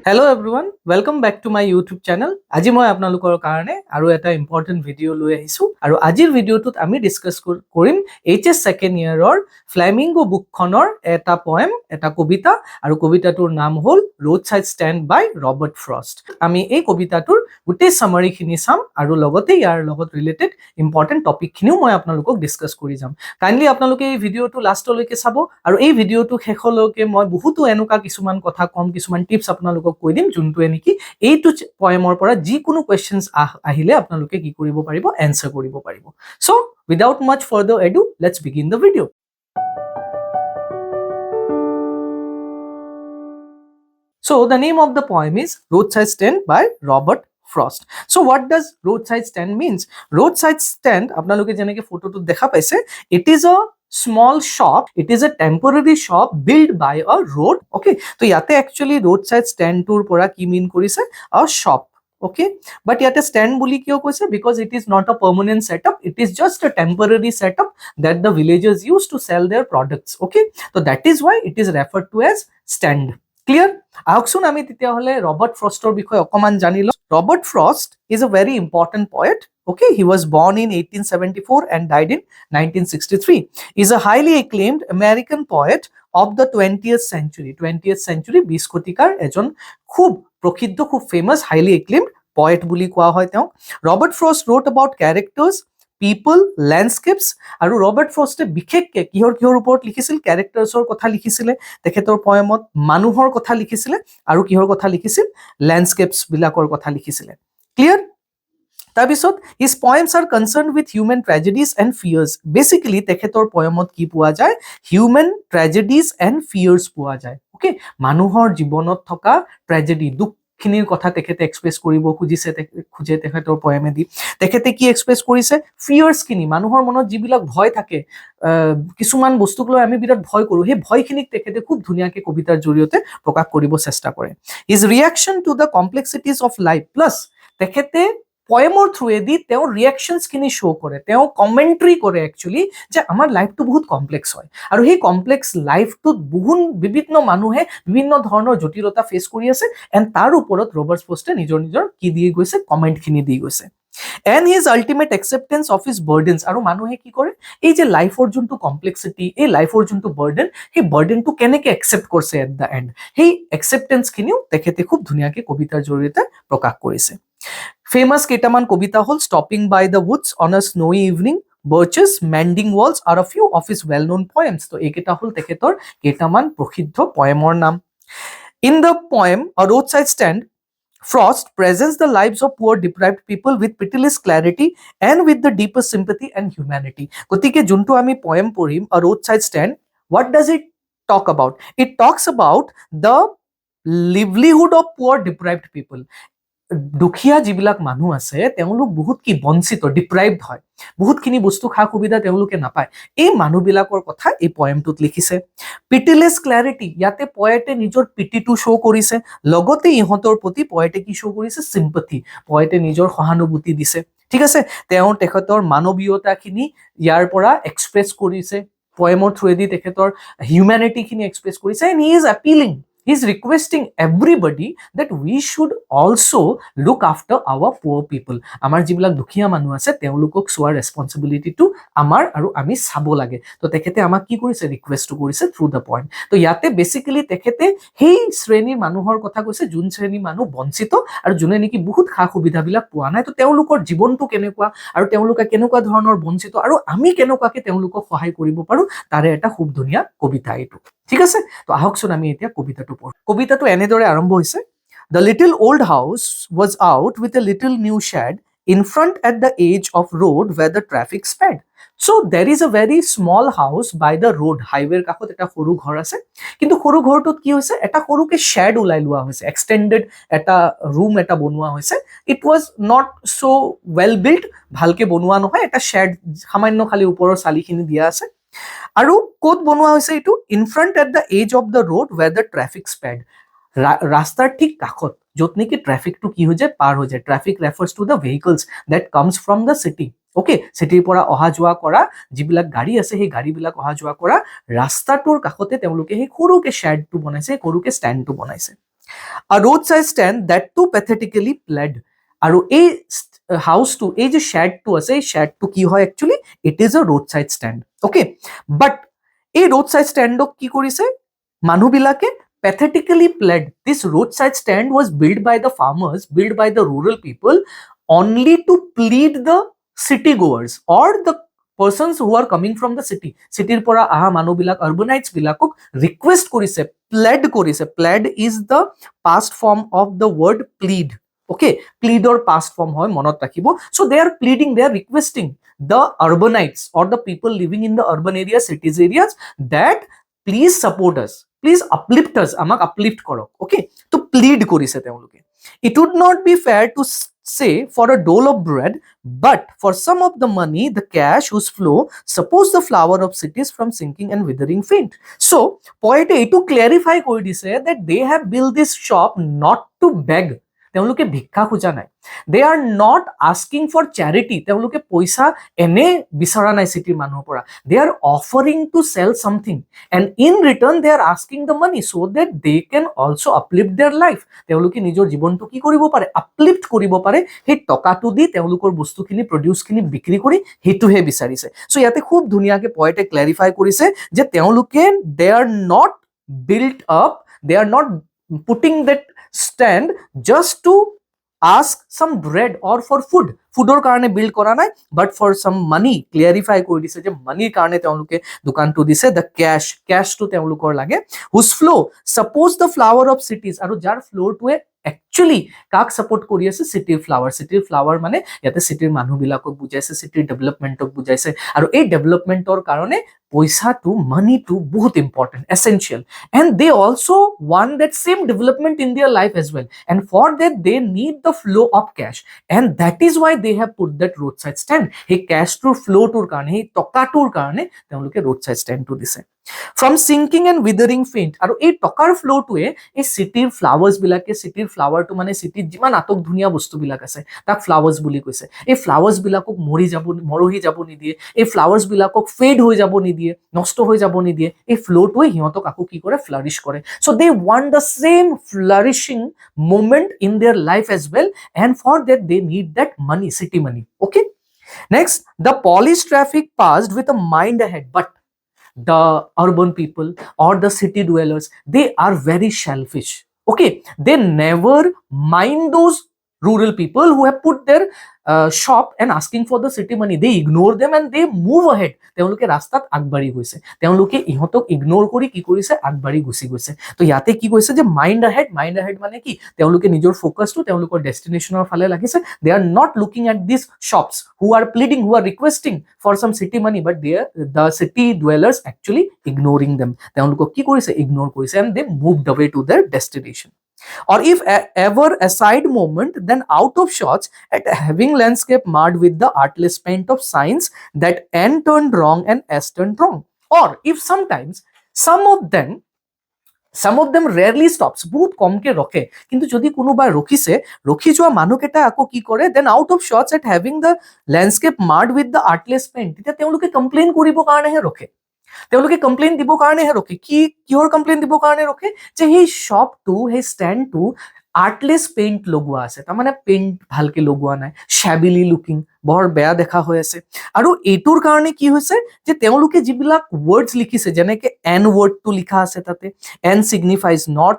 Hello everyone, welcome back to my YouTube channel. আজি মই আপোনালোকৰ কাৰণে আৰু এটা ইম্পৰ্টেন্ট ভিডিও লৈ আহিছো আৰু আজিৰ ভিডিওটোত আমি ডিসকাস কৰিম HS সেকেন্ড ইয়াৰৰ ফ্লেমিঙ্গো বুকখনৰ এটা পোয়েম, এটা কবিতা আৰু কবিতাটোৰ নাম হ'ল Roadside Stand by Robert Frost. আমি এই কবিতাটোৰ গোটেই সামাৰি খিনি চাম আৰু লগতে ইয়াৰ লগত ৰিলেটেড ইম্পৰ্টেন্ট টপিক খিনিও মই আপোনালোকক ডিসকাস কৰি যাম। কাইন্ডলি আপোনালোকে এই ভিডিওটো লাষ্টলৈকে চাব আৰু এই ভিডিওটো শেষলৈকে মই বহুতো এনেকুৱা কিছুমান কথা কম, কিছুমান টিপস আপোনালোকক কৈ দিম যোনটোৱে নেকি এইটো পয়েমৰ পৰা যিকোনো কোৱেশ্চনছ আহিলে আপোনালোকে কি কৰিব পাৰিব, এনসাৰ কৰিব পাৰিব। সো উইদাউট মাচ ফাৰ্দাৰ এডু, let's begin the video. So the name of the poem is Roadside Stand by Robert Frost. So what does roadside stand means? Roadside stand আপোনালোকে যেনেকে ফটোটো দেখা পাইছে, it is a small shop, it is a temporary shop built by a road. Okay, তো ইয়াতে actually roadside stand tour পora কি mean কৰিছে, a shop. Okay, but yet a stand বুলি কিয় কৈছে, because it is not a permanent setup, it is just a temporary setup that the villagers use to sell their products. Okay, so that is why it is referred to as stand. Clear? আহকচোন আমি তেতিয়াহলে Robert ফ্ৰষ্টৰ বিষয়ে অকমান জানি লওঁ। Robert Frost is a very important poet. Okay, he was born in 1874 and died in 1963. He is a highly acclaimed American poet of the 20th century. 20th century 20 শতিকাৰ এজন খুব প্ৰসিদ্ধ, খুব ফেমাস, highly acclaimed poet বুলি কোৱা হয় তেওঁক। Robert Frost wrote about characters, people, landscapes, আৰু ৰবাৰ্ট ফ্ৰষ্টে বিশেষকে কিহৰ ওপৰত লিখিছিল, ক্যাৰেক্টাৰ্ছৰ কথা লিখিছিলে তেখেতৰ পয়েমত, মানুহৰ কথা লিখিছিলে আৰু কিহৰ কথা লিখিছিল, ল্যান্ডস্কেপস বিলাকৰ কথা লিখিছিলে। ক্লিয়াৰ? তাৰপিছত his poems are concerned with human tragedies and fears. Basically তেখেতৰ পয়েমত কি পোৱা যায়, human tragedies and fears পোৱা যায়। ওকে, মানুহৰ জীৱনত থকা ট্ৰেজেডি, দুখ খিনিৰ কথা তেখেতে এক্সপ্ৰেছ কৰিব খুজে তেখেতৰ পয়েমেদি। তেখেতে কি এক্সপ্ৰেছ কৰিছে, ফিয়াৰ্স খিনি, মানুহৰ মনত যিবিলাক ভয় থাকে, কিছুমান বস্তুক লৈ আমি বিৰাট ভয় কৰো, সেই ভয়খিনিক তেখেতে খুব ধুনীয়াকে কবিতাৰ জৰিয়তে প্ৰকাশ কৰিব চেষ্টা কৰে। His reaction to the complexities of life, plus তেখেতে পয়েমৰ থ্ৰুৱেদি তেওঁৰ ৰিয়াকশ্যনছ খিনি শ্ব' কৰে, তেওঁ কমেণ্ট্ৰি কৰে একচুৱেলি যে আমাৰ লাইফটো বহুত কমপ্লেক্স হয় আৰু সেই কমপ্লেক্স লাইফটোত বিভিন্ন মানুহে বিভিন্ন ধৰণৰ জটিলতা ফেচ কৰি আছে, এণ্ড তাৰ ওপৰত ৰবাৰ্ট ফ্ৰষ্টে নিজৰ কি দি গৈছে, কমেণ্টখিনি দি গৈছে। And his ultimate acceptance of his burdens, আৰু মানুহে কি কৰে, এই যে লাইফৰ যোনটো কমপ্লেক্সিটি, এই লাইফৰ যোনটো বাৰ্ডেন, সেই বাৰ্ডেনটো কেনেকে একচেপ্ট কৰিছে এট দ্য এণ্ড, সেই একচেপ্টেন্সখিনিও তেখেতে খুব ধুনীয়াকে কবিতাৰ জৰিয়তে প্ৰকাশ কৰিছে। ফেমাস কেইটামান কবিতা হ'ল stopping by the woods on a snowy evening, birches, mending walls আৰু a few of his well known poems. তো এইকেইটা হ'ল তেখেতৰ কেইটামান প্ৰসিদ্ধ পয়েমৰ নাম। In the poem A Roadside Stand, Frost presents the lives of poor deprived people with pitiless clarity and with the deepest sympathy and humanity. গতিকে যোনটো আমি পয়েম পঢ়িম A Roadside Stand, what does it talk about? It talks about the livelihood of poor deprived people. দুখীয়া যিবিলাক মানুহ আছে তেওঁলোক বহুত কি বঞ্চিত, ডিপ্ৰাইভড হয়, বহুতখিনি বস্তু খা সুবিধা তেওঁলোকে নাপায়, এই মানুহবিলাকৰ কথা এই পয়েমটোত লিখিছে। পিটিলেছ ক্লাৰিটি, ইয়াতে পয়েটে নিজৰ পিটিটো শ্ব' কৰিছে, লগতে ইহঁতৰ প্ৰতি পয়েটে কি শ্ব' কৰিছে, চিম্পথি, পয়েটে নিজৰ সহানুভূতি দিছে। ঠিক আছে, তেওঁ তেখেতৰ মানৱীয়তাখিনি ইয়াৰ পৰা এক্সপ্ৰেছ কৰিছে, পয়েমৰ থ্ৰুৱেদি তেখেতৰ হিউমেনিটিখিনি এক্সপ্ৰেছ কৰিছে, and he is appealing, he is requesting everybody that we should also look after our poor people. আমাৰ যিবিলাক দুখীয়া মানুহ আছে তেওঁলোকক চোৱাৰ ৰেসপন্সিবিলিটিটো আমাৰ আৰু আমি চাব লাগে। তো তেখেতে আমাক কি কৰিছে, ৰিকুৱেষ্টটো কৰিছে থ্ৰু দ্য পয়েন্ট। তো ইয়াতে বেসিক্যালি তেখেতে সেই শ্ৰেণীৰ মানুহৰ কথা কৈছে যোন শ্ৰেণীৰ মানুহ বঞ্চিত আৰু যোনে নেকি বহুত খা সুবিধাবিলাক পোৱা নাই। তো তেওঁলোকৰ জীৱনটো কেনেকুৱা আৰু তেওঁলোকে কেনেকুৱা ধৰণৰ বঞ্চিত আৰু আমি কেনেকুৱাকে তেওঁলোকক সহায় কৰিব পাৰো, তাৰে এটা খুব ধুনীয়া কবিতা এইটো। ঠিক আছে, তো আহকচোন আমি এতিয়া কবিতাটো পঢ়ো। কবিতাটো এনেদৰে আৰম্ভ হৈছে। The little old house was out with a little new shed in front at the edge of road where the traffic sped. So there is a very small house by the road. হাইৱেৰ কাষত এটা সৰু ঘৰ আছে, কিন্তু সৰু ঘৰটোত কি হৈছে, এটা সৰুকে শ্বেড ওলাই লোৱা হৈছে, এক্সটেণ্ডেড এটা ৰুম এটা বনোৱা হৈছে। It was not so well built, ভালকে বনোৱা নহয়, এটা শ্বেড সামান্য খালি ওপৰৰ চালিখিনি দিয়া আছে। আৰু ক'ত বনোৱা হৈছে এইটো, in front at the edge of the road where the traffic sped, ৰাস্তাৰ ঠিক কাষত য'ত নেকি ট্ৰেফিকটো কি হৈ যায়, পাৰ হৈ যায়। Traffic refers to the vehicles that comes from the city. Okay, চিটিৰ পৰা অহা যোৱা কৰা যিবিলাক গাড়ী আছে, সেই গাড়ীবিলাক অহা যোৱা কৰা ৰাস্তাটোৰ কাষতে তেওঁলোকে সেই সৰুকে শ্বেডটো বনাইছে, সৰুকে ষ্টেণ্ডটো বনাইছে। A roadside stand that too pathetically pled. আৰু এই হাউচটো, এই যে শ্বেডটো আছে, এই শ্বেডটো কি হয় actually, it is a ৰোডসাইড stand, okay. বাট এই ৰোডসাইড ষ্টেণ্ডক কি কৰিছে মানুহবিলাকে, pathetically pled. This roadside stand was built by the farmers, built by the rural people, only to plead the city goers or the persons who are coming from the city. Cityৰ পৰা আহা মানুহবিলাক, urbanites বিলাকক request কৰিছে, played কৰিছে. Played is the past form of the word plead. Okay, plead or past form hoy, monot rakhibo. So they are pleading, they are requesting the urbanites or the people living in the urban areas, cities areas, that please support us, please uplift us, amak uplift koro. Okay, to plead korise teuluke. It would not be fair to say for a dole of bread, but for some of the money, the cash whose flow suppose the flower of cities from sinking and withering faint. So poet to clarify koi dise that they have built this shop not to beg. তেওঁলোকে ভিক্ষা খোজা নাই, they are not asking for charity, তেওঁলোকে পইচা এনে বিচৰা নাই চিটিৰ মানুহৰ পৰা, they are offering to sell something and in return they are asking the money so' that they can also' uplift their life. তেওঁলোকে নিজৰ জীৱনটো কি কৰিব পাৰে, আপলিফ্ট কৰিব পাৰে, সেই টকাটো দি তেওঁলোকৰ বস্তুখিনি, প্ৰডিউচখিনি বিক্ৰী কৰি, সেইটোহে বিচাৰিছে। চ' ইয়াতে খুব ধুনীয়াকে পয়েটে ক্লেৰিফাই কৰিছে যে তেওঁলোকে they are not built up, they are not putting that stand just to ask some bread or for food, foodor karone build kora nai, but for some money. Clarify koi dise je money karone teuluke dukan tu dise, the cash to teulukor lage, whose flow suppose the flower of cities, aru jar flow to actually কাক support কৰি আছে, সিটিৰ flower মানে ইয়াতে সিটিৰ মানুহবিলাকক বুজাইছে, সিটিৰ ডেভেলপমেন্টক বুজাইছে, আৰু এই ডেভেলপমেন্টৰ কাৰণে পইচাটো, মানিটো বহুত important, essential, and they also want that same development in their life as well, and for that they need the flow of cash, and that is why they have put that roadside stand. Hey cash to flow tour karone, hey toka tour karone teuluke roadside stand to dise, from sinking and withering faint. আৰু এই টকাৰ ফ্লোটোৱে এই সিটিৰ ফ্লাৱাৰ্স বিলাকে, সিটিৰ ফ্লাৱাৰটো মানে সিটিত যিমান আটক ধুনীয়া বস্তুবিলাক আছে তাক ফ্লাৱাৰ্স বুলি কৈছে, এই ফ্লাৱাৰ্স বিলাকক মৰহি যাব নিদিয়ে, এই ফ্লাৱাৰ্স বিলাকক ফেড হৈ যাব নিদিয়ে, নষ্ট হৈ যাব নিদিয়ে, এই ফ্লোটোৱে সিহঁতক আকৌ কি কৰে, ফ্লাৰিশ কৰে। So they want the same flourishing moment in their life as well, and for that they need that money, city money. Okay, next, the polished traffic passed with a mind ahead, but the urban people or the city dwellers, they are very selfish. Okay, they never mind those rural people who have put their shop and asking for the city money. They ignore them and they move ahead. তেওঁলোকে ৰাস্তাত আগবাঢ়ি গৈছে, তেওঁলোকে ইহঁতক ignore কৰি কি কৰিছে, আগবাঢ়ি গুচি গৈছে। তো ইয়াতে কি কৈছে যে মাইণ্ড আহেড মানে কি, তেওঁলোকে নিজৰ ফোকাসটো তেওঁলোকৰ ডেষ্টিনেশ্যনৰ ফালে লাগিছে। They are not looking at this shops who are pleading, who are requesting for some city money, but the city dwellers actually ignoring them. তেওঁলোকক কি কৰিছে, ইগনোৰ কৰিছে, and they moved away to their destination. Or if ever a side moment, then out of shots at having landscape marred with the artless paint of signs that N turned wrong and S turned wrong. Or if sometimes some of them rarely stops, বহুত কমকে ৰখে, কিন্তু যদি কোনোবা ৰখি যোৱা মানুহকেইটা আকৌ কি কৰে, then out of shots at having the landscape marred with the artless paint, তেতিয়া তেওঁলোকে কমপ্লেইন কৰিবৰ কাৰণেহে ৰখে, তেওঁলোকে কমপ্লেইন দিবৰ কাৰণেহে ৰখে। কিহৰ কমপ্লেইন দিবৰ কাৰণে ৰখে, যে সেই শ্বপটো, সেই ষ্টেণ্ডটো আৰ্টলেছ পেইণ্ট লগোৱা আছে, তাৰমানে পেইণ্ট ভালকে লগোৱা নাই, শ্যাবিলি লুকিং, বৰ বেয়া দেখা হৈ আছে। আৰু এইটোৰ কাৰণে কি হৈছে, যে তেওঁলোকে যিবিলাক ৱৰ্ডছ লিখিছে, যেনেকে এন ৱৰ্ডটো লিখা আছে তাতে, N signifies north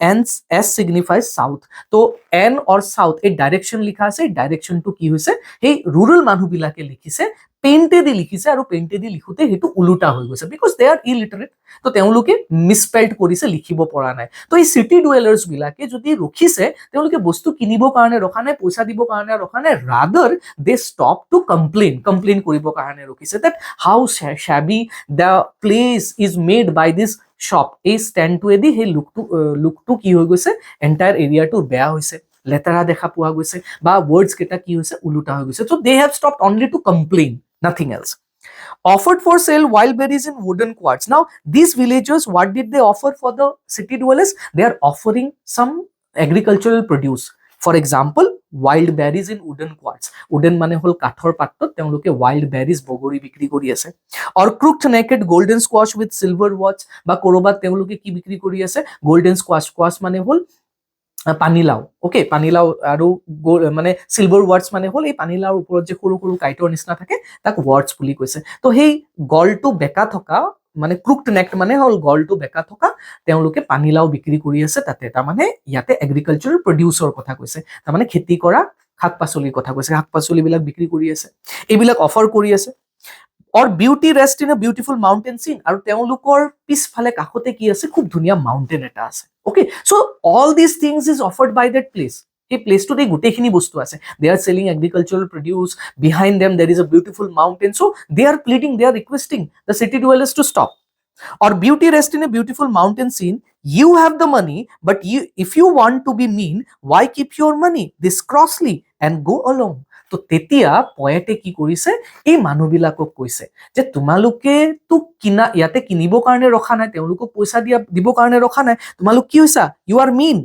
and S signifies south. তো এন অৰ চাউথ এই ডাইৰেকশ্যন লিখা আছে, এই ডাইৰেকশ্যনটো কি হৈছে, সেই ৰুৰেল মানুহবিলাকে লিখিছে, পেইণ্টেদি লিখিছে, আৰু পেইণ্টেদি লিখোতে সেইটো উলোটা হৈ গৈছে, বিকজ দে আৰ ইলিটাৰেট। তো তেওঁলোকে মিছস্পেল্ড কৰিছে, লিখিব পৰা নাই। তো এই চিটি ডুৱেলাৰ্ছ বিলাকে যদি ৰখিছে, তেওঁলোকে বস্তু কিনিবৰ কাৰণে ৰখা নাই, পইচা দিবৰ কাৰণে ৰখা নাই, rather they stop to complain কৰিবৰ কাৰণে ৰখিছে, that how shabby the place is made by this shop. এই ষ্টেণ্ডটোৱেদি সেই লুকটো কি হৈ গৈছে, এণ্টায়াৰ এৰিয়াটো বেয়া হৈছে, লেতেৰা দেখা পোৱা গৈছে, বা ৱৰ্ডছ কেইটা কি হৈছে, উলোটা হৈ গৈছে। So they have stopped only to complain, nothing else. Offered for sale wild berries in wooden quarts. Now these villagers, what did they offer for the city dwellers? They are offering some agricultural produce. For example, wild berries in wooden quarts. Wooden মানে হল কাঠৰ পাত্ৰত তেওঁলোকে wild berries বগৰী বিক্ৰী কৰি আছে। Or crooked naked golden squash with silver watch, বা কৰবাত তেওঁলোকে কি বিক্ৰী কৰি আছে, golden squash মানে হল পানীলাও ওকে পানীলাও আৰু মানে চিলভাৰ ৱাৰ্ডছ মানে হ'ল এই পানীলাওৰ ওপৰত যে সৰু সৰু কাইটৰ নিচিনা থাকে তাক ৱাৰ্ডছ বুলি কৈছে তো সেই গলটো বেকা থকা মানে ক্ৰুকড নেক মানে হ'ল গলটো বেকা থকা তেওঁলোকে পানীলাও বিক্ৰী কৰি আছে তাতে তাৰমানে ইয়াতে এগ্ৰিকালচাৰেল প্ৰডিউচৰ কথা কৈছে তাৰমানে খেতি কৰা শাক পাচলিৰ কথা কৈছে শাক পাচলিবিলাক বিক্ৰী কৰি আছে এইবিলাক অফাৰ কৰি আছে or beauty rest in a beautiful mountain scene আৰু তেওঁলোকৰ পিছফালে কাষতে কি আছে খুব ধুনীয়া মাউন্টেন এটা আছে okay so all these things is offered by that place এই প্লেসটোতে গোটেইখিনি বস্তু আছে they are selling agricultural produce behind them there is a beautiful mountain so they are pleading they are requesting the city dwellers to stop or beauty rest in a beautiful mountain scene you have the money but if you want to be mean why keep your money this crossly and go along তো তেতিয়া পয়েটে কি কৰিছে এই মানুহবিলাকক কৈছে যে তোমালোকে তো কিনা ইয়াতে কিনিবৰ কাৰণে ৰখা নাই তেওঁলোকক পইচা দিবৰ কাৰণে ৰখা নাই তোমালোক কি হৈছা you are mean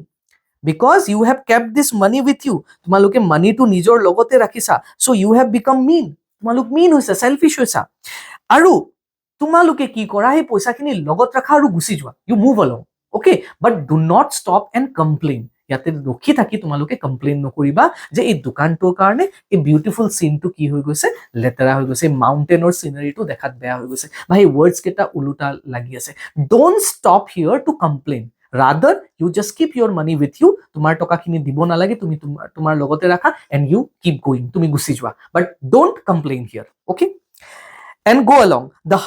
because you have kept this money with you তোমালোকে মানিটো নিজৰ লগতে ৰাখিছা so you have become mean তোমালোক mean হৈছা selfish হৈছা আৰু তোমালোকে কি কৰা এই পইচাখিনি লগত ৰাখা আৰু গুছি যোৱা you move along okay but do not stop and complain ইয়াতে ৰখি থাকি তোমালোকে কমপ্লেইন নকৰিবা যে এই দোকানটোৰ কাৰণে এই বিউটিফুল সিনটো কি হৈ গৈছে লেতেৰা হৈ গৈছে মাউন্টেনৰ সিনাৰীটো দেখাত বেয়া হৈ গৈছে বা এই ওয়াৰ্ডছ কেটা উলুটা লাগি আছে don't stop here to complain rather you just keep your money with you তোমাৰ টকাখিনি দিব নালাগে তুমি তোমাৰ লগতে ৰাখা and you keep going তুমি গুছি যোৱা but don't complain here okay and go along the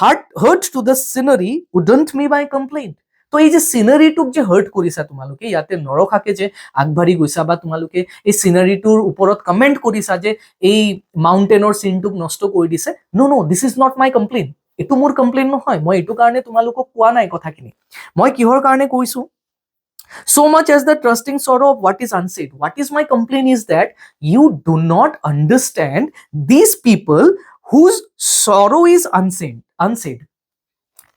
hurt to the scenery wouldn't me by complaint তো এই যে সিনাৰীটোক যে হাৰ্ট কৰিছা তোমালোকে ইয়াতে নৰখাকে যে আগবাঢ়ি গৈছা বা তোমালোকে এই সিনাৰীটোৰ ওপৰত কমেন্ট কৰিছা যে এই মাউন্টেনৰ সিনটোক নষ্ট কৰি দিছে no this is not my complain এটো মোৰ কমপ্লেইন নহয় মই এটো কাৰণে তোমালোকক কোৱা নাই কথাখিনি মই কিহৰ কাৰণে কৈছো so much as the trusting sorrow of what is unsaid what is my complaint is that you do not understand these people whose sorrow is unsaid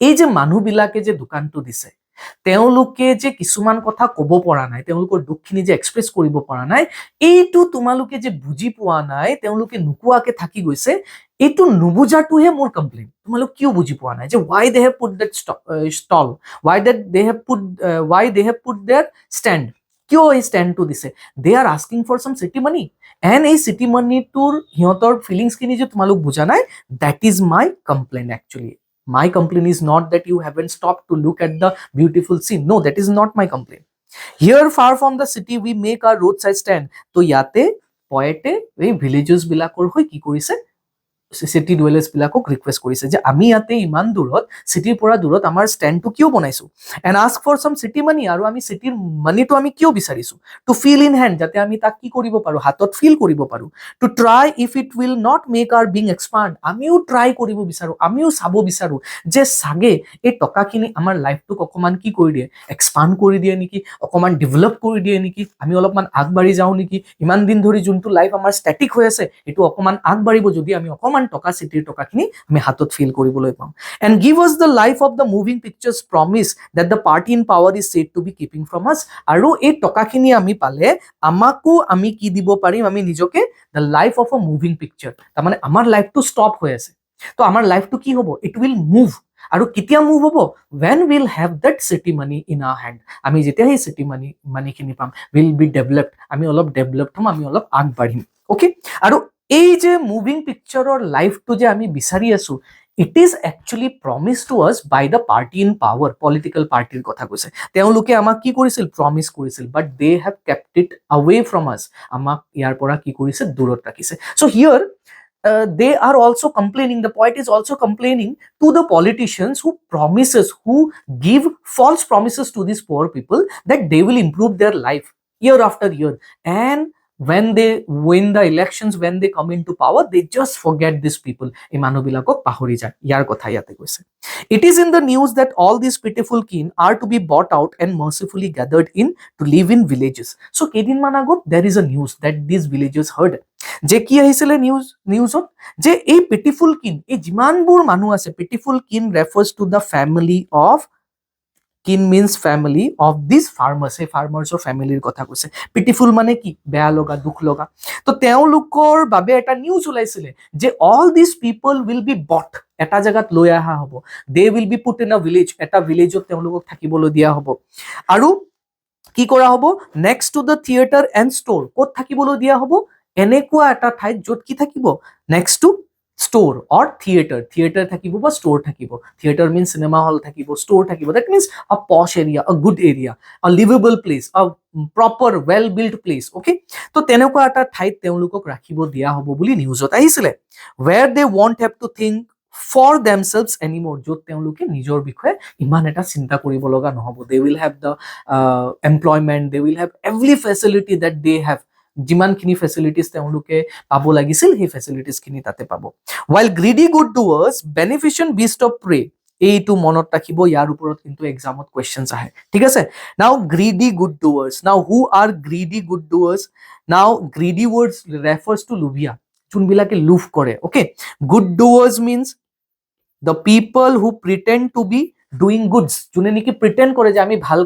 এই যে মানুহবিলাকে যে দোকানটো দিছে তেওঁলোকে যে কিছুমান কথা ক'ব পৰা নাই তেওঁলোকৰ দুখখিনি যে এক্সপ্ৰেছ কৰিব পৰা নাই এইটো তোমালোকে যে বুজি পোৱা নাই তেওঁলোকে নুকুৱাকে থাকি গৈছে এইটো নুবুজাটোহে মোৰ কমপ্লেইন তোমালোক কিয় বুজি পোৱা নাই যে why they have put that stall why they have put their stand কিয় এই ষ্টেণ্ডটো দিছে they are asking for some city money and এই city money তোৰ হিহঁতৰ ফিলিংছ খিনি যে তোমালোক বুজা নাই that is my complaint actually my complaint is not that you haven't stopped to look at the beautiful scene no that is not my complaint here far from the city we make our roadside stand to yate poete ei villages bilakor hoi ki korise city dwellers bilakok request korise je ami yate iman durot city pora durot amar stand to kyo banaisu and ask for some city money aru ami city money to ami kyo bisarisu to feel in hand jate ami tak ki koribo paru hatot feel koribo paru to try if it will not make our being expand amiu try koribo bisaru amiu sabo bisaru je sage ei toka kini amar life to okoman ki kori die expand kori die niki okoman develop kori die niki ami olopman agbari jao niki iman din dhori juntu life amar static hoy ase etu okoman agbaribo jodi ami okoman টকা সিটিৰ টকাখিনি আমি হাতত feel কৰিবলৈ পাম and give us the life of the moving pictures promise that the party in power is said to be keeping from us আৰু এই টকাখিনি আমি পালে আমাকো আমি কি দিব পাৰিম আমি নিজকে the life of a moving picture তাৰমানে আমাৰ লাইফটো ষ্টপ হৈ আছে তো আমাৰ লাইফটো কি হ'ব it will move আৰু কেতিয়া মুভ হ'ব when we'll have that city money in our hand আমি যেতিয়া এই city money খিনি পাম will be developed আমি অলপ ডেভেলপড হ'ম আমি অলপ আগবাঢ়িম ওকে আৰু এই যে মুভিং পিকচাৰৰ লাইফটো যে আমি বিচাৰি আছো it is actually promised to us by the party in power political partyৰ কথা কৈছে তেওঁলোকে আমাক কি কৰিছিল প্ৰমিস কৰিছিল but they have kept it away from us আমাক ইয়াৰ পৰা কি কৰিছে দূৰত ৰাখিছে so here they are also complaining the poet is also complaining to the politicians who give false promises to these poor people that they will improve their life year after year and when they win the elections when they come into power they just forget these people ei manu bilakok pahori jay yar kotha yate koise it is in the news that all these pitiful kin are to be bought out and mercifully gathered in to live in villages so kedin man agot there is a news that these villagers heard je ki ahisile newsot je ei pitiful kin ei jiman bur manu ase pitiful kin refers to the family of kin means family of these farmers a farmers or family কথা কৈছে pitiful মানে কি বেয়া লগা দুখ লগা তো তেওঁলোকৰ বাবে এটা নিউজ ওলাইছিলে যে all these people will be bought এটা জায়গাত লৈ আহা হ'ব they will be put in a village এটা ভিলেজত তেওঁলোকক থাকিবলৈ দিয়া হ'ব আৰু কি কৰা হ'ব next to the theatre and store ক'ত থাকিবলৈ দিয়া হ'ব এনেকুৱা এটা ঠাইত য'ত কি থাকিব next to store or theatre থাকিব বা ষ্ট'ৰ থাকিব থিয়েটাৰ মিনছ চিনেমা হল থাকিব ষ্ট'ৰ থাকিব দেট মিনছ আ পশ এৰিয়া আ গুড এৰিয়া আ লিভেবল প্লেচ আ proper well build place okay তো তেনেকুৱা এটা ঠাইত তেওঁলোকক ৰাখিব দিয়া হ'ব বুলি নিউজত আহিছিলে where they won't have to think for themselves anymore য'ত তেওঁলোকে নিজৰ বিষয়ে ইমান এটা চিন্তা কৰিব লগা নহ'ব they will have the employment they will have every facility that they have যিমানখিনি ফেচিলিটিজ তেওঁলোকে পাব লাগিছিল সেই ফেচিলিটিজখিনি তাতে পাব while greedy good doers beneficent beast of prey এইটো মনত ৰাখিব ইয়াৰ ওপৰত কিন্তু এক্সামত কোৱেশ্চনছ আহে ঠিক আছে now greedy good doers now who are greedy good doers now greedy words refers to লুভিয়া যোনবিলাকে লোভ কৰে okay good doers means the people who pretend to be doing goods যোনে নেকি প্ৰিটেণ্ড কৰে যে আমি ভাল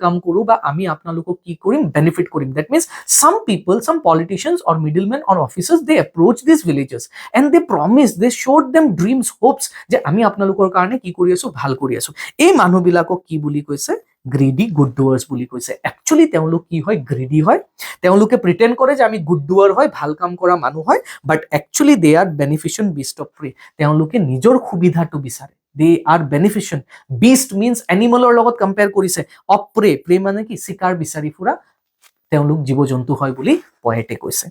কাম কৰো বা আমি আপোনালোকক কি কৰিম বেনিফিট কৰিম that means some people some politicians or middlemen or officers they approach these villagers and they promise they showed them dreams hopes যে আমি আপোনালোকৰ কাৰণে কি কৰি আছো ভাল কৰি আছো এই মানুহবিলাকক কি বুলি কৈছে গ্ৰিডি গুড ডুৱাৰ্ছ বুলি কৈছে একচুৱেলি তেওঁলোক কি হয় গ্ৰিডি হয় তেওঁলোকে প্ৰিটেণ্ড কৰে যে আমি গুড ডুৱাৰ হয় ভাল কাম কৰা মানুহ হয় but actually they are beneficent beast of prey তেওঁলোকে নিজৰ সুবিধাটো বিচাৰে they are beneficent beast means এনিমেলৰ লগত কম্পেয়াৰ কৰিছে অফ প্ৰে মানে কি চিকাৰ বিচাৰি ফুৰা তেওঁলোক জীৱ জন্তু হয় বুলি পয়েটে কৈছে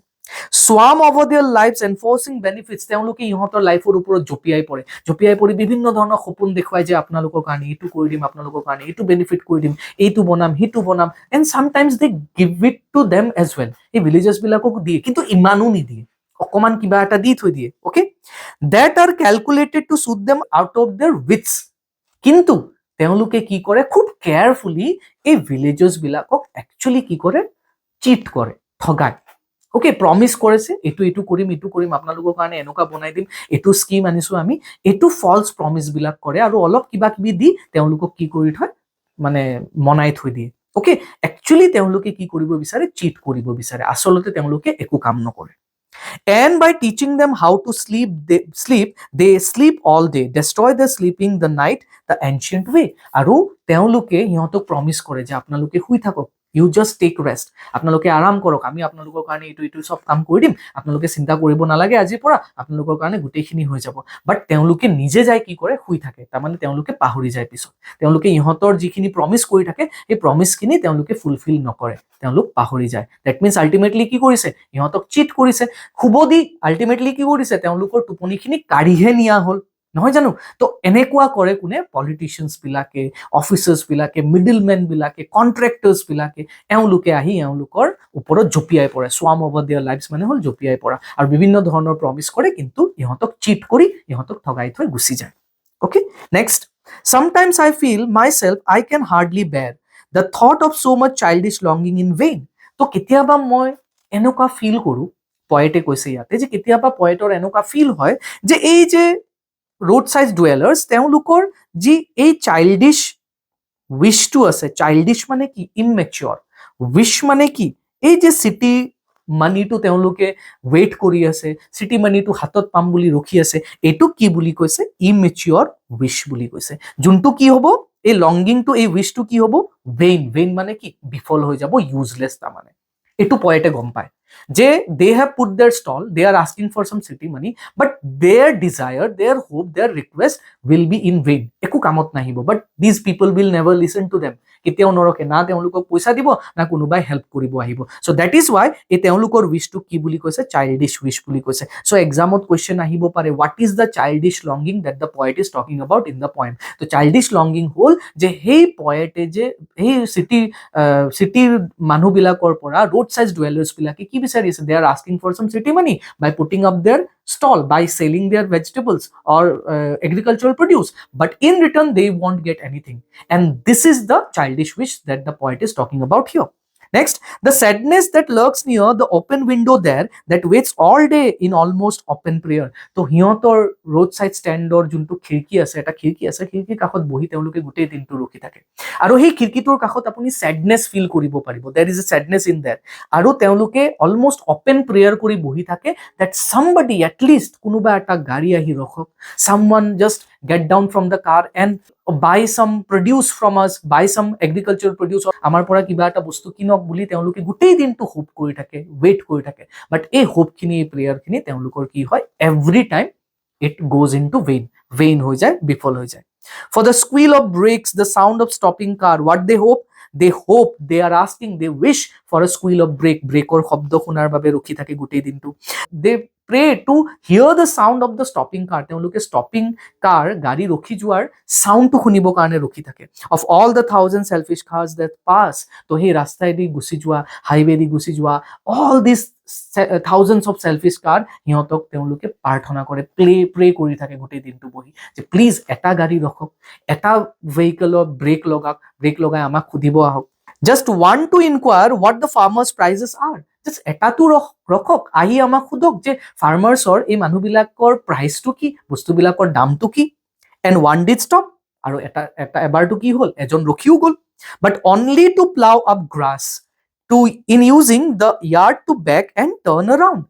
swarm over their lives enforcing benefits তেওঁলোকে ইহঁতৰ লাইফৰ ওপৰত জপিয়াই পৰি বিভিন্ন ধৰণৰ সপোন দেখুৱাই যে আপোনালোকৰ কাৰণে এইটো কৰি দিম আপোনালোকৰ কাৰণে এইটো বেনিফিট কৰি দিম এইটো বনাম সেইটো বনাম and sometimes they give it to them as well এই ভিলেজাৰ্ছ বিলাকক দিয়ে কিন্তু ইমানো নিদিয়ে অকমান কিবা এটা দি থৈ দিয়ে okay that are calculated to suit them out of their wits কিন্তু তেওঁলোকে কি কৰে খুব কেয়াৰফুলি এই ভিলেজাৰ্ছ বিলাকক একচুৱেলি কি কৰে চিট কৰে ঠগায় ওকে প্ৰমিস কৰিছে এইটো কৰিম আপোনালোকৰ কাৰণে এনেকুৱা বনাই দিম এইটো স্কিম আনিছো আমি এইটো ফলস প্ৰমিস বিলাক কৰে আৰু অলপ কিবা কিবি দি তেওঁলোকক কি কৰি থয় মানে মনাই থৈ দিয়ে ওকে একচুৱেলি তেওঁলোকে কি কৰিব বিচাৰে চিট কৰিব বিচাৰে আসলতে তেওঁলোকে একো কাম নকৰে and by teaching them how to they sleep all day destroy the sleeping the night the ancient way আৰু তেওঁলোকে ইহঁতক প্ৰমিস কৰে যে আপোনালোকে শুই থাকক you just take rest আপোনালোকে আৰাম কৰক আমি আপোনালোকৰ কাৰণে এইটো সব কাম কৰি দিম আপোনালোকে চিন্তা কৰিব নালাগে আজি পৰা আপোনালোকৰ কাৰণে গুটেইখিনি হৈ যাব বাট তেওঁলোকে নিজে যাই কি কৰে শুই থাকে তাৰ মানে তেওঁলোকে পাহৰি যায় পিছত তেওঁলোকে ইহঁতৰ যিখিনি প্ৰমিস কৰি থাকে এই প্ৰমিসখিনি তেওঁলোকে ফুলফিল নকৰে তেওঁলোক পাহৰি যায় that means ultimately কি কৰিছে ইহঁতক চিট কৰিছে খুবদি ultimately কি কৰিছে তেওঁলোকৰ টোপনিখিনি কাঢ়িহে নিয়া হ'ল নহয় জানো তো এনেকুৱা কৰে কোনে পলিটিশিয়ানছ বিলাকে অফিচাৰ্ছ বিলাকে মিডলমেন বিলাকে কন্ট্ৰেক্টৰ্ছ বিলাকে এওঁলোকে আহি এওঁলোকৰ ওপৰত জপিয়াই পৰে swarm over their lives মানে হল জপিয়াই পৰা আৰু বিভিন্ন ধৰণৰ প্ৰমিস কৰে কিন্তু ইহঁতক চিট কৰি ইহঁতক ঠগাই থৈ গুচি যায় okay next sometimes I feel myself I can hardly bear the thought of so much childish longing in vain তো কেতিয়াবা মই এনেকুৱা ফিল কৰো পয়েটে কৈছে ইয়াতে যে কেতিয়াবা পয়েটৰ এনেকুৱা ফিল হয় যে এই যে roadside dwellers তেওঁলোকৰ যি এই চাইল্ডিশ উইশটো আছে চাইল্ডিশ মানে কি ইমেচিউৰ উইশ মানে কি এই যে সিটি মানিটো তেওঁলোকে ওয়েট কৰি আছে সিটি মানিটো হাতত পাম বুলি ৰখি আছে এটো কি বুলি কৈছে ইমেচিউৰ উইশ বুলি কৈছে যোনটো কি হ'ব এই লংগিংটো এই উইশটো কি হ'ব ভেইন মানে কি বিফল হৈ যাব ইউজলেস তা মানে এটো পয়েটে গম পায় যে they have put their stall they are asking for some city money but their desire their hope their request will be in vain একো কামত নাহিব but these people will never listen to them কেতিয়াও নৰকে না তেওঁলোকক পইচা দিব না কোনোবাই হেল্প কৰিব আহিব so that is why এই তেওঁলোকৰ wish to কি বুলি কৈছে childish wish বুলি কৈছে so examত question আহিব পাৰে what is the childish longing that the poet is talking about in the poem তো childish longing হল যে সেই পয়েটে যে এই সিটিৰ মানুহবিলাকৰ পৰা roadside dwellers বিলাকে কি বিচাৰিছে they are asking for some city money by putting up their stall by selling their vegetables or agricultural produce but in return they won't get anything and this is the childish wish that the poet is talking about here next the sadness that lurks near the open window there that waits all day in almost open prayer to hiyotor roadside stand or juntu khirki ase eta khirki ase khirki kakhot bohi teuluke gutei dintu rukhi thake aru hei khirkitor kakhot apuni sadness feel koribo paribo there is a sadness in there aru teuluke almost open prayer kori bohi thake that somebody at least kunuba eta gari ahi rokhok someone just get down from the car and buy some produce from us, buy some agricultural produce, আমাৰ পৰা কিবা এটা বস্তু কিনক বুলি তেওঁলোকে গোটেই দিনটো hope কৰি থাকে, ৱেইট কৰি থাকে, বাট এই হোপখিনি, এই প্ৰেয়াৰখিনি তেওঁলোকৰ কি হয়, every time it goes into vain হৈ যায়, বিফল হৈ যায়. For the squeal of brakes, the sound of stopping car, what they hope, they are asking, they wish for a squeal of breaker শব্দ শুনাৰ বাবে ৰখি থাকে গোটেই দিনটো. They pray to hear the sound of the stopping car, তেওঁলোকে stopping car, গাড়ী ৰখি যোৱাৰ সাউণ্ডটো শুনিবৰ কাৰণে ৰখি থাকে. Of all the thousand selfish cars that pass, তো সেই ৰাস্তাইদি গুচি যোৱা, হাইৱে দি গুচি যোৱা, all these thousands of selfish car, সিহঁতক তেওঁলোকে প্ৰাৰ্থনা কৰে, প্ৰে কৰি থাকে গোটেই দিনটো বহি, যে প্লিজ এটা গাড়ী ৰখক, এটা ভেহিকলৰ ব্ৰেক লগাই আমাক সুধিব আহক. Just want to inquire what the farmers' prices are. Just এটাটো ৰখক, আহি আমাক সুধক যে ফাৰ্মাৰ্ছৰ, এই মানুহবিলাকৰ প্ৰাইচটো কি, বস্তুবিলাকৰ দামটো কি. And one did stop, আৰু এবাৰটো কি হ'ল, এজন ৰখিও গ'ল, but only to plow up grass, in using the yard to back and turn around.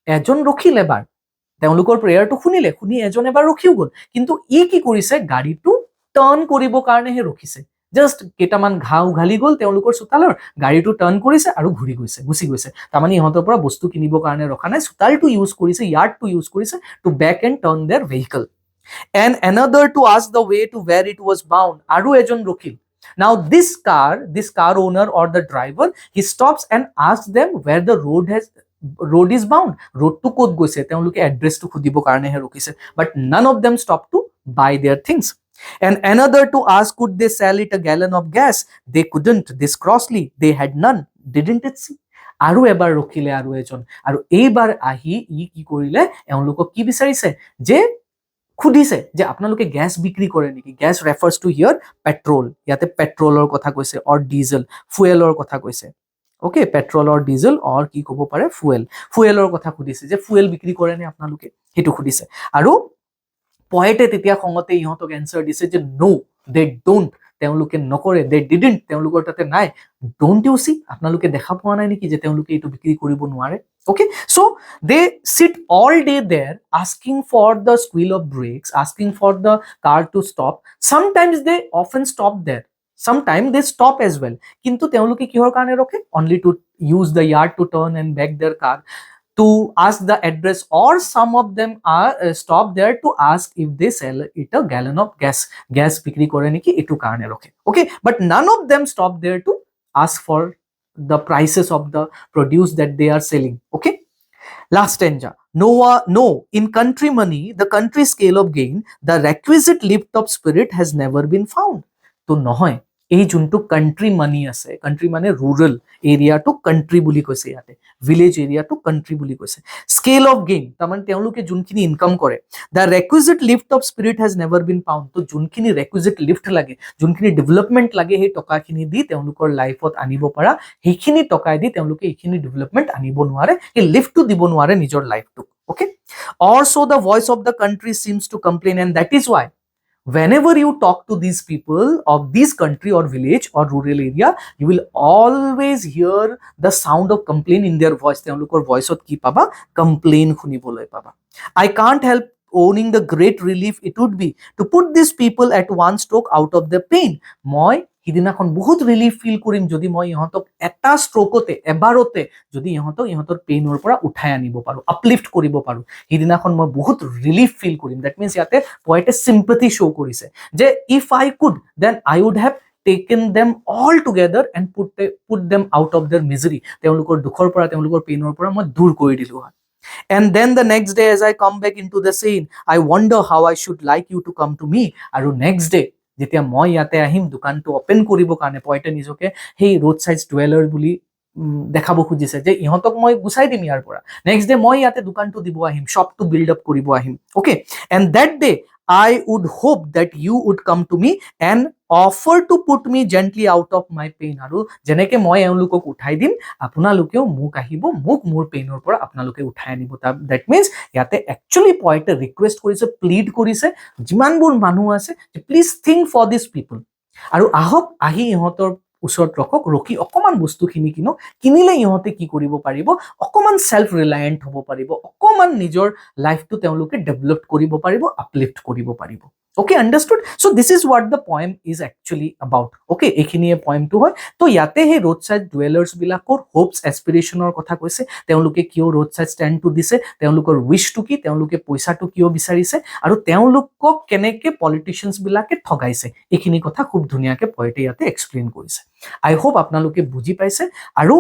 এজন ৰখিল এবাৰ, তেওঁলোকৰ প্ৰেয়াৰটো শুনি এজন এবাৰ ৰখিও গ'ল, কিন্তু ই কি কৰিছে, গাড়ীটো টাৰ্ণ কৰিবৰ কাৰণেহে ৰখিছে. জাষ্ট কেইটামান ঘাঁহ উঘালি গ'ল তেওঁলোকৰ চোতালৰ, গাড়ীটো টাৰ্ণ কৰিছে আৰু গুচি গৈছে. তাৰমানে ইহঁতৰ পৰা বস্তু কিনিবৰ কাৰণে ৰখা নাই, চোতালটো ইউজ কৰিছে, য়াৰ্ডটো ইউজ কৰিছে to back and turn their vehicle. And another to ask the way to where it was bound, আৰু এজন ৰখিল. Now this car owner or the driver, he stops and asks them where the road is bound, roadটো ক'ত গৈছে, তেওঁলোকে এড্ৰেছটো খুদিবৰ কাৰণেহে ৰখিছে, but none of them stop to buy their things. And another to ask could they sell it a gallon of gas, they couldn't, this crossly, they had none, didn't it see. আৰু এবাৰ ৰখিলে আৰু এজন, আৰু এইবাৰ আহি ই কি কৰিলে, এওঁলোকক কি বিচাৰিছে, যে খুদিছে যে আপোনালোকে গ্যাস বিক্ৰী কৰে নেকি. গ্যাস ৰেফাৰ্ছ টু হিয়াৰ পেট্ৰল, ইয়াতে পেট্ৰলৰ কথা কৈছে, অৰ ডিজেল, ফুয়েলৰ কথা কৈছে. ওকে, পেট্ৰল অৰ ডিজেল অৰ কি ক'ব পাৰে, ফুয়েলৰ কথা সুধিছে, যে ফুয়েল বিক্ৰী কৰে নে আপোনালোকে, সেইটো সুধিছে. আৰু পয়েটে তেতিয়া খঙতে ইহঁতক এনচাৰ দিছে যে নো দে ডোন্ট, তেওঁলোকে নকৰে, দে ডিডন্ট, তেওঁলোকৰ তাতে নাই. ডোন্ট ইউ সি, আপোনালোকে দেখা পোৱা নাই নেকি যে তেওঁলোকে এইটো বিক্ৰী কৰিব নোৱাৰে. Okay, so they sit all day there asking for the squeal of brakes, asking for the car to stop. Sometimes they often stop there, sometimes they stop as well, কিন্তু তেওঁলোকে কিহৰ কাৰণে ৰখে, only to use the yard to turn and back their car, to ask the address, or some of them are stop there to ask if they sell it a gallon of gas বিক্ৰী কৰে নেকি, এইটো কাৰণে ৰখে. Okay, but none of them stop there to ask for the prices of the produce that they are selling. Okay, last stanza. No, in country money, the country scale of gain, the requisite lift of spirit has never been found. তো নহয়, এই যোনটো country মানি আছে, country মানে rural এৰিয়াটো country বুলি কৈছে, ইয়াতে ভিলেজ এৰিয়াটো কান্ট্ৰি বুলি কৈছে. স্কেল অফ গেইন, তাৰমানে তেওঁলোকে যোনখিনি ইনকাম কৰে, the requisite lift of spirit has never been found. তো যোনখিনি ৰেকুইজিট লিফ্ট লাগে, যোনখিনি ডেভেলপমেণ্ট লাগে, সেই টকাখিনি দি তেওঁলোকৰ লাইফত আনিব পৰা, সেইখিনি টকাই দি তেওঁলোকে এইখিনি ডেভেলপমেণ্ট আনিব নোৱাৰে, সেই লিফ্টটো দিব নোৱাৰে নিজৰ লাইফটোক. Okay, also the voice of the country seems to complain, and that is why whenever you talk to these people of this country or village or rural area, you will always hear the sound of complaint in their voice. তেওঁলোকৰ ভয়েসত কি পাবা, complain শুনিবলৈ পাবা. I can't help owning the great relief it would be to put these people at one stroke out of their pain. মই সিদিনাখন বহুত relief feel কৰিম যদি মই ইহঁতক এটা ষ্ট্ৰোকতে, এবাৰতে যদি ইহঁতৰ পেইনৰ পৰা উঠাই আনিব পাৰো, আপলিফ্ট কৰিব পাৰো, সিদিনাখন মই বহুত ৰিলিফ ফিল কৰিম. দ্যাট মিনছ ইয়াতে পয়েটে চিম্পথি শ্ব' কৰিছে যে if I could then I would have taken them all together and put them out of their misery. তেওঁলোকৰ দুখৰ পৰা, তেওঁলোকৰ পেইনৰ পৰা মই দূৰ কৰি দিলো হয়. And then the next day as I come back into the scene, I wonder how I should like you to come to me. আৰু next day যেতিয়া মই ইয়াতে আহিম দোকানটো ওপেন কৰিবৰ কাৰণে, পয়েটে নিজকে সেই ৰোড সাইড ডুৱেলাৰ বুলি দেখাব খুজিছে যে ইহঁতক মই গুচাই দিম ইয়াৰ পৰা. নেক্সট ডে মই ইয়াতে দোকানটো দিব আহিম, শ্বপটো বিল্ড আপ কৰিব আহিম. Okay, and that day I would hope that you would come to me and offer to put me gently out of my pain. আৰু যেনেকে মই এওঁলোকক উঠাই দিম, আপোনালোকেও মোক আহিব, মোক মোৰ পেইনৰ পৰা আপোনালোকে উঠাই আনিব. দ্যাট মিনছ ইয়াতে একচুৱেলি পয়েটে ৰিকুৱেষ্ট কৰিছে, প্লিড কৰিছে, যিমানবোৰ মানুহ আছে প্লিজ থিংক ফৰ দিছ পিপল, আৰু আহক, আহি ইহঁতৰ ওচৰত ৰখক, ৰখি অকমান বস্তুখিনি কিনক, কিনিলে ইহঁতে কি কৰিব পাৰিব, অকমান সেলফ ৰিলায়েণ্ট হ'ব পাৰিব, অকমান নিজৰ লাইফটো তেওঁলোকে ডেভেলপ কৰিব পাৰিব, আপলিফ্ট কৰিব পাৰিব. Okay, understood? So this is what the poem is actually about. Okay, এইখিনিয়ে poemটো হয়। তো ইয়াতে সেই road side dwellers বিলাকৰ hopes aspirationৰ কথা কৈছে, তেওঁলোকে কিয় road side standটো দিছে, তেওঁলোকৰ wishটো কি, তেওঁলোকে পইচাটো কিয় বিচাৰিছে, আৰু তেওঁলোকক কেনেকে politicians বিলাকে ঠগাইছে, এইখিনি কথা খুব ধুনীয়াকে poet ইয়াতে explain কৰিছে। I hope আপোনালোকে বুজি পাইছে, আৰু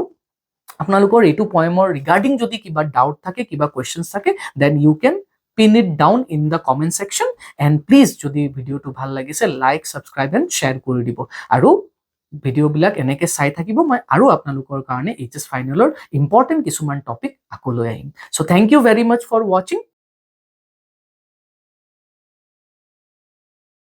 আপোনালোকৰ এইটো poemৰ regarding যদি কিবা doubt থাকে, কিবা questions থাকে, then you can pin it down in the comment section, and please যদি ভিডিওটো ভাল লাগিছে like, subscribe and share কৰি দিব, আৰু ভিডিও বিলাক এনেকে চাই থাকিব, মই আৰু আপোনালোকৰ কাৰণে HS ফাইনেলৰ ইম্পৰ্টেন্ট কিছুমান টপিক আকৌ লৈ আহিম। So thank you very much for watching.